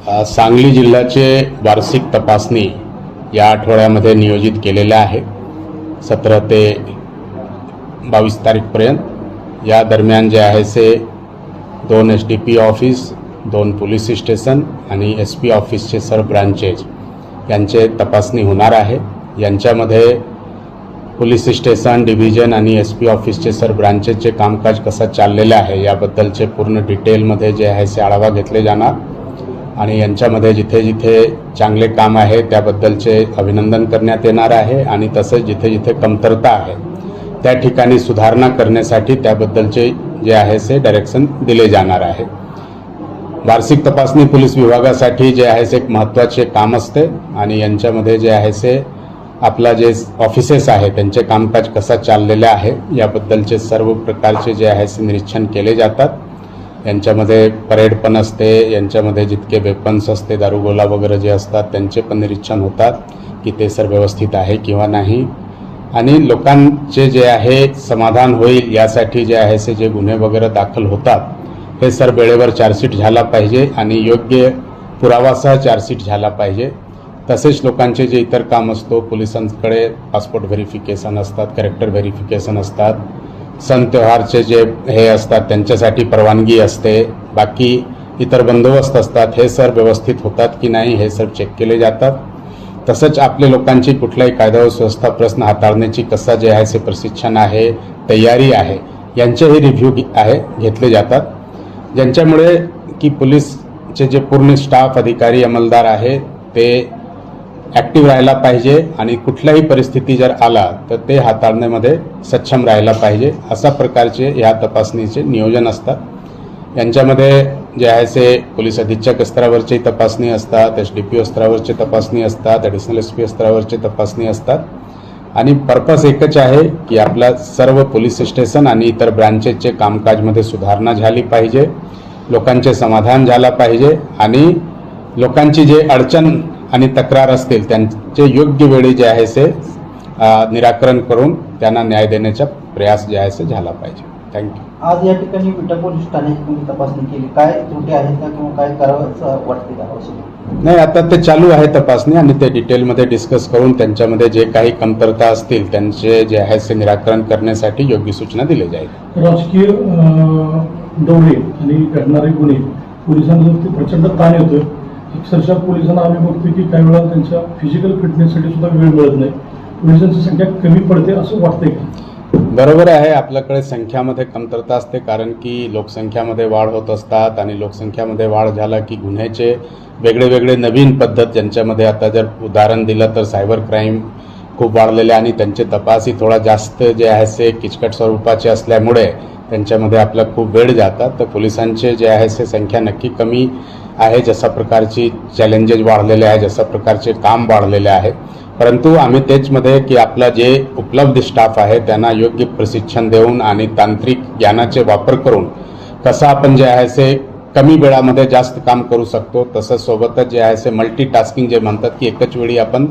सांगली जिल्ह्याचे वार्षिक तपासणी या आठवड्यामध्ये नियोजित केलेले आहे 17 ते 22 तारीखपर्यंत। या दरम्यान जे आहे से 2 SDP ऑफिस, 2 पोलीस स्टेशन आणि SP ऑफिसचे सर्व ब्रांचेस यांचे तपासणी होणार आहे। यांच्यामध्ये पोलीस स्टेशन, डिव्हिजन आणि SP ऑफिसचे सर्व ब्रांचेसचे कामकाज कसं चाललेलं आहे याबद्दलचे पूर्ण डिटेलमध्ये जे आहे से आढावा घेतले जाणार आणि यांच्यामध्ये जिथे जिथे चांगले काम आहे त्याबद्दलचे अभिनंदन करण्यात येणार आहे आणि तसेच जिथे जिथे कमतरता आहे त्या ठिकाणी सुधारणा करण्यासाठी त्याबद्दलचे जे आहे से डायरेक्शन दिले जाणार आहे। वार्षिक तपासणी पोलीस विभागासाठी जे आहे से एक महत्त्वाचे काम असते आणि यांच्यामध्ये जे आहे से आपला जे ऑफिसेस आहे त्यांचे कामकाज कसा चाललेले आहे याबद्दलचे सर्व प्रकारचे जे आहे से निरीक्षण केले जातात। यांच्यामध्ये परेड पण असते, यांच्यामध्ये जितके वेपन्स असते, दारुगोला वगैरे जे असतात त्यांचे पण निरीक्षण होतात की ते सर्व व्यवस्थित आहे किंवा नाही आणि लोकांचे जे आहे समाधान होईल यासाठी जे आहे से जे गुन्हे वगैरे दाखल होतात हे सर्व वेळेवर चार्जशीट झाला पाहिजे आणि योग्य पुरावासह चार्जशीट झाला पाहिजे। तसेच लोकांचे जे इतर काम असतो, पोलिसांकडे पासपोर्ट व्हेरिफिकेशन असतात, कॅरेक्टर व्हेरिफिकेशन असतात, सण त्योहारचे जे हे असतात त्यांच्यासाठी परवानगी असते, बाकी इतर बंदोबस्त असतात, हे सर्व व्यवस्थित होतात की नाही हे सर्व चेक केले जातात। तसंच आपले लोकांची कुठलाही कायदा व सुव्यवस्था प्रश्न हाताळण्याची कसा जे आहे से प्रशिक्षण आहे, तयारी आहे यांचेही रिव्ह्यू आहे घेतले जातात, ज्यांच्यामुळे की पोलीसचे जे पूर्ण स्टाफ, अधिकारी, अंमलदार आहे ते ॲक्टिव्ह राहायला पाहिजे आणि कुठल्याही परिस्थिती जर आला तर ते हाताळण्यामध्ये सक्षम राहायला पाहिजे अशा प्रकारचे ह्या तपासणीचे नियोजन असतात। यांच्यामध्ये जे आहे से पोलीस अधीक्षक स्तरावरची तपासणी असतात, SDP स्तरावरची तपासणी असतात, ॲडिशनल SP स्तरावरची तपासणी असतात आणि पर्पज एकच आहे की आपल्या सर्व पोलीस स्टेशन आणि इतर ब्रांचेसचे कामकाजमध्ये सुधारणा झाली पाहिजे, लोकांचे समाधान झाला पाहिजे आणि लोकांची जे अडचण आणि तक्रार असतील त्यांचे योग्य वेळी जे आहे से निराकरण करून त्यांना न्याय देण्याचा प्रयास जे आहे से झाला पाहिजे। थँक्यू। आज या ठिकाणी विटा पोलीस ठाण्याची तपासणी केली, काय त्रुटी आहेत का किंवा काय करावं वाटते का? नाही, आता ते चालू आहे तपासणी आणि ते डिटेलमध्ये डिस्कस करून त्यांच्यामध्ये जे काही कमतरता असतील त्यांचे जे आहे से निराकरण करण्यासाठी योग्य सूचना दिली जाईल। राजकीय दौरे आणि घडणारे गुन्हे पोलिसांवरती प्रचंड ताण येतोय। अक्षरशः पोलिसांना आम्ही बघतो की काही वेळा त्यांच्या फिजिकल फिटनेससाठी सुद्धा वेळ मिळत नाही, पोलिसांची संख्या कमी पडते असं वाटतंय का? बरोबर आहे, आपल्याकडे संख्यामध्ये कमतरता असते कारण की लोकसंख्यामध्ये वाढ होत असतात आणि लोकसंख्यामध्ये वाढ झाला की गुन्ह्याचे वेगळे वेगळे नवीन पद्धत, ज्यांच्यामध्ये आता जर उदाहरण दिलं तर सायबर क्राईम खूप वाढलेले आणि त्यांचे तपासही थोडा जास्त जे आहे से किचकट स्वरूपाचे असल्यामुळे त्यांच्यामध्ये आपला खूप वेळ जातात। तर पोलिसांचे जे आहे से संख्या नक्की कमी आहे, जशा प्रकारची चॅलेंजेस वाढलेले आहे, जशा प्रकारचे काम वाढलेले आहे, परंतु आम्ही त्याचमध्ये की आपला जे उपलब्ध स्टाफ आहे त्यांना योग्य प्रशिक्षण देऊन आणि तांत्रिक ज्ञानाचे वापर करून कसं आपण जे आहे से कमी वेळामध्ये जास्त काम करू शकतो, तसंच सोबतच जे आहे से मल्टीटास्किंग जे म्हणतात की एकच वेळी आपण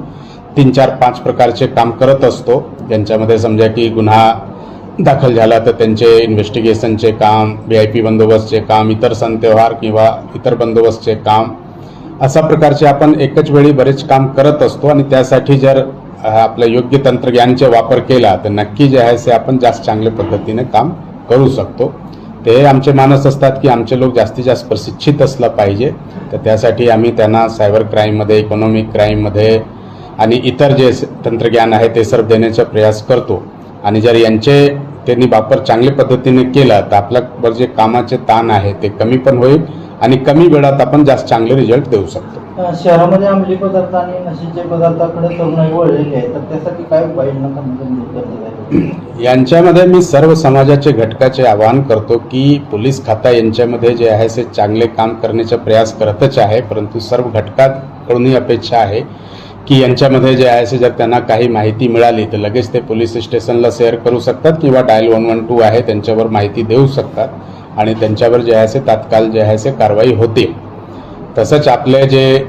3, 4, 5 प्रकारचे काम करत असतो। ज्यांच्यामध्ये समजा की गुन्हा दाखल झाला तर त्यांचे इन्व्हेस्टिगेशनचे काम, VIP बंदोबस्तचे काम, इतर सण त्योहार किंवा इतर बंदोबस्तचे काम, अशा प्रकारचे आपण एकच वेळी बरेच काम करत असतो आणि त्यासाठी जर आपलं योग्य तंत्रज्ञानाचा वापर केला तर नक्की जे आहे से आपण जास्त चांगल्या पद्धतीने काम करू शकतो। ते आमचे मानस असतात की आमचे लोक जास्तीत जास्त प्रशिक्षित असलं पाहिजे, तर त्यासाठी आम्ही त्यांना सायबर क्राईममध्ये, इकॉनॉमिक क्राईममध्ये आणि इतर जे तंत्रज्ञान आहे ते सर्व देण्याचा प्रयास करतो आणि जर यांचे त्यांनी वापर चांगल्या पद्धतीने केला तर आपल्यावर जे कामाचे ताण आहे ते कमी पण होईल आणि कमी वेळात आपण जास्त चांगले रिझल्ट देऊ शकतो। शहरामध्ये अंमली पदार्थ आणि नशेचे पदार्थाकडे तरुणाई वळलेली आहे, तर त्यासाठी काय उपाययोजना करण्यात? यांच्यामध्ये मी सर्व समाजाचे घटकाचे आवाहन करतो की पोलीस खाता यांच्यामध्ये जे आहे ते चांगले काम करण्याचा प्रयास करतच आहे, परंतु सर्व घटकाकडूनही अपेक्षा आहे की यांच्यामध्ये जे आहे जर त्यांना काही माहिती मिळाली तर लगेच ते पोलीस स्टेशनला शेअर करू शकतात किंवा डायल 112 आहे त्यांच्यावर माहिती देऊ शकतात आणि त्यांच्यावर जे आहे तात्काळ जे आहे कारवाई होते। तसंच आपले जे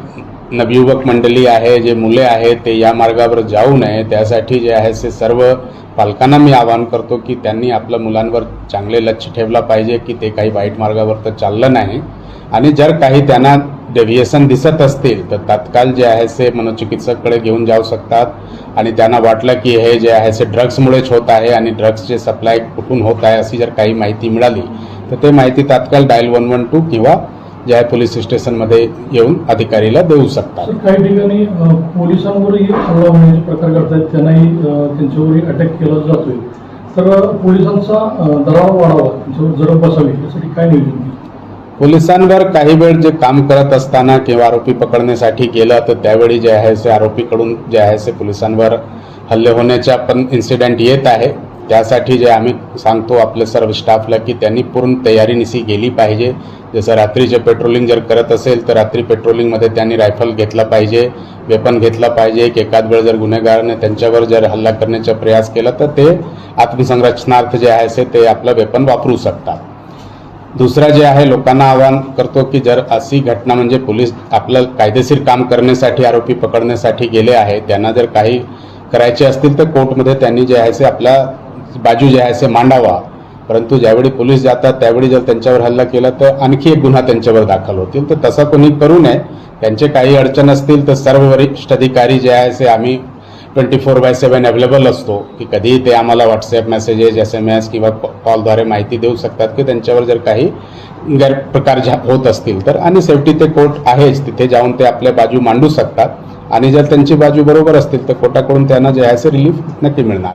नवयुवक मंडळी आहे, जे मुले आहेत ते या मार्गावर जाऊ नये त्यासाठी जे आहे सर्व पालकांना मी आवाहन करतो की त्यांनी आपल्या मुलांवर चांगले लक्ष ठेवलं पाहिजे की ते काही वाईट मार्गावर तर चाललं नाही, आणि जर काही त्यांना डेव्हिएशन दिसत असतील तर तात्काळ जे आहे ते मनोचिकित्सकाकडे घेऊन जाऊ शकतात. आणि त्यांना वाटलं की हे जे आहे ते ड्रग्समुळेच होत आहे आणि ड्रग्सचे सप्लाय कुठून होत आहे अशी जर काही माहिती मिळाली तर ते माहिती तात्काळ डायल 112 किंवा जे आहे पोलीस स्टेशनमध्ये येऊन अधिकारीला देऊ शकतात. सर, काही ठिकाणी पोलिसांवरही हल्ला होण्याचे प्रकार घडतात, त्यांनाही त्यांच्यावरही अटॅक केला जातोय. तर पोलिसांचा दराव वाढावा, त्यांच्यावर जरब बसावी यासाठी काय नियोजन केलं? पोलिसांवर काही वेळ जे काम करत असताना किंवा आरोपी पकडण्यासाठी गेलं तर त्यावेळी जे आहे ते आरोपीकडून जे आहे ते पोलिसांवर हल्ले होण्याच्या पण इन्सिडेंट येत आहे. त्यासाठी जे आम्ही सांगतो आपल्या सर्व स्टाफला की त्यांनी पूर्ण तयारीनिशी गेली पाहिजे. जसं रात्रीचे पेट्रोलिंग जर करत असेल तर रात्री पेट्रोलिंगमध्ये त्यांनी रायफल घेतला पाहिजे, वेपन घेतला पाहिजे. एखाद वेळ जर गुन्हेगाराने त्यांच्यावर जर हल्ला करण्याचा प्रयास केला तर ते आत्मसंरक्षणार्थ जे आहे ते आपलं वेपन वापरू शकतात. दुसरा जे आहे लोकांना आवाहन करतो की जर अशी घटना म्हणजे पोलीस आपलं कायदेशीर काम करण्यासाठी आरोपी पकडण्यासाठी गेले आहे, त्यांना जर काही करायचे असतील तर कोर्टमध्ये त्यांनी जे आहे ते आपला बाजू जे आहे ते मांडावा. परंतु ज्यावेळी पोलीस जातात त्यावेळी जर त्यांच्यावर हल्ला केला तर आणखी एक गुन्हा त्यांच्यावर दाखल होतील. तर तसं कोणी करू नये. त्यांचे काही अडचण असतील तर सर्व वरिष्ठ अधिकारी जे आहे ते आम्ही 24/7 अवेलेबल असतो की कधीही ते आम्हाला व्हॉट्सॲप मेसेजेस SMS किंवा कॉलद्वारे माहिती देऊ शकतात की त्यांच्यावर जर काही गैरप्रकार होत असतील तर. आणि शेवटी ते कोर्ट आहेच, तिथे जाऊन ते आपल्या बाजू मांडू शकतात आणि जर त्यांची बाजू बरोबर असतील तर कोर्टाकडून त्यांना जे आहे ते रिलीफ नक्की मिळणार.